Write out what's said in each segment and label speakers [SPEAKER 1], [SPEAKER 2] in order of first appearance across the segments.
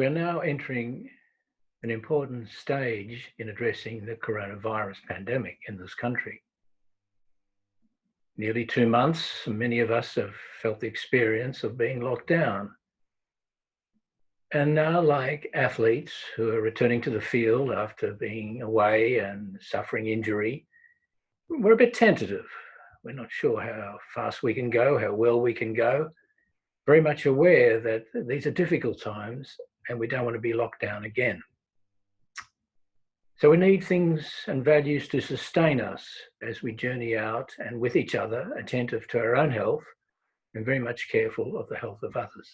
[SPEAKER 1] We're now entering an important stage in addressing the coronavirus pandemic in this country. Nearly 2 months, many of us have felt the experience of being locked down. And now, like athletes who are returning to the field after being away and suffering injury, we're a bit tentative. We're not sure how fast we can go, how well we can go. Very much aware that these are difficult times and we don't want to be locked down again. So we need things and values to sustain us as we journey out and with each other, attentive to our own health and very much careful of the health of others.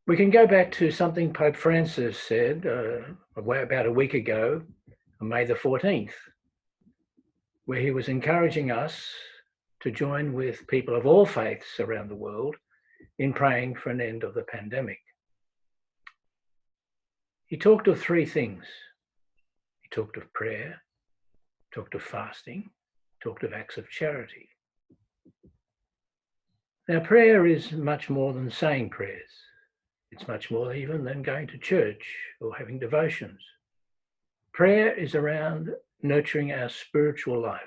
[SPEAKER 1] We can go back to something Pope Francis said about a week ago, on May the 14th, where he was encouraging us to join with people of all faiths around the world in praying for an end of the pandemic. He talked of three things. He talked of prayer, talked of fasting, talked of acts of charity. Now, prayer is much more than saying prayers. It's much more even than going to church or having devotions. Prayer is around nurturing our spiritual life.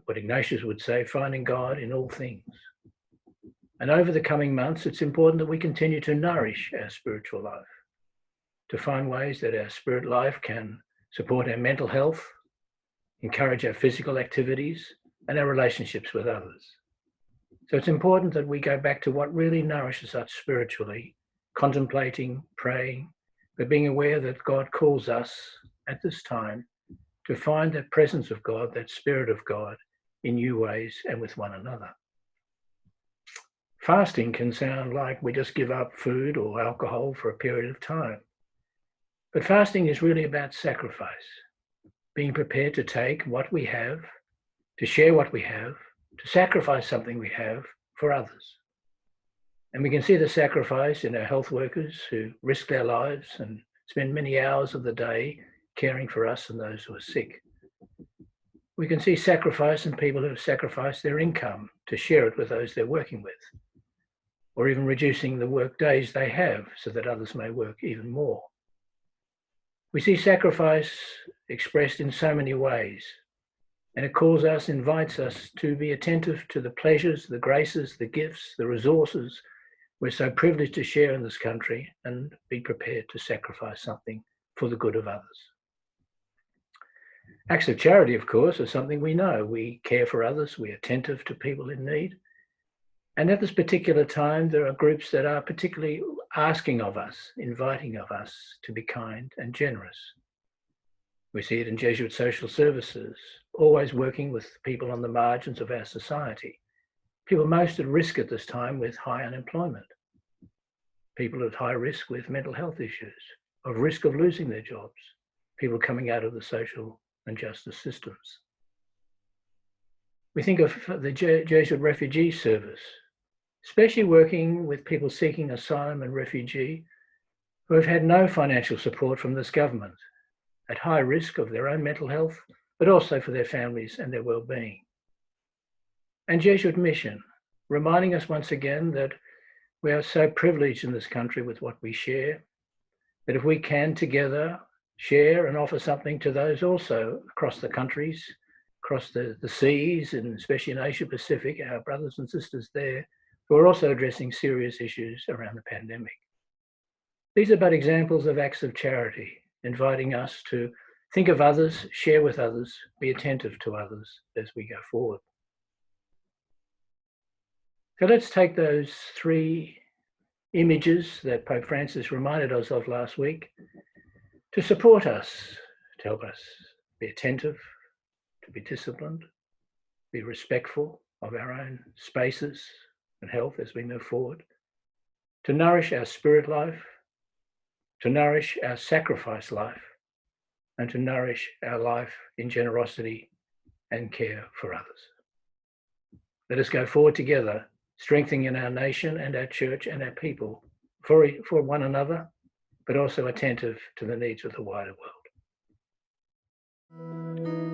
[SPEAKER 1] What Ignatius would say, finding God in all things. And over the coming months, it's important that we continue to nourish our spiritual life, to find ways that our spirit life can support our mental health, encourage our physical activities, and our relationships with others. So it's important that we go back to what really nourishes us spiritually, contemplating, praying, but being aware that God calls us at this time to find that presence of God, that Spirit of God in new ways and with one another. Fasting can sound like we just give up food or alcohol for a period of time. But fasting is really about sacrifice, being prepared to take what we have, to share what we have, to sacrifice something we have for others. And we can see the sacrifice in our health workers who risk their lives and spend many hours of the day caring for us and those who are sick. We can see sacrifice in people who have sacrificed their income to share it with those they're working with, or even reducing the work days they have so that others may work even more. We see sacrifice expressed in so many ways, and it calls us, invites us to be attentive to the pleasures, the graces, the gifts, the resources we're so privileged to share in this country, and be prepared to sacrifice something for the good of others. Acts of charity, of course, are something we know. We care for others, we're attentive to people in need. And at this particular time, there are groups that are particularly asking of us, inviting of us to be kind and generous. We see it in Jesuit social services, always working with people on the margins of our society, people most at risk at this time with high unemployment, people at high risk with mental health issues, of risk of losing their jobs, people coming out of the social and justice systems. We think of the Jesuit refugee service, especially working with people seeking asylum and refugee who have had no financial support from this government, at high risk of their own mental health, but also for their families and their well-being. And Jesuit mission, reminding us once again that we are so privileged in this country with what we share, that if we can together share and offer something to those also across the countries, across the seas, and especially in Asia Pacific, our brothers and sisters there, who are also addressing serious issues around the pandemic. These are but examples of acts of charity, inviting us to think of others, share with others, be attentive to others as we go forward. So let's take those three images that Pope Francis reminded us of last week to support us, to help us be attentive, to be disciplined, be respectful of our own spaces and health as we move forward, to nourish our spirit life, to nourish our sacrifice life, and to nourish our life in generosity and care for others. Let us go forward together, strengthening our nation and our church and our people for one another, but also attentive to the needs of the wider world.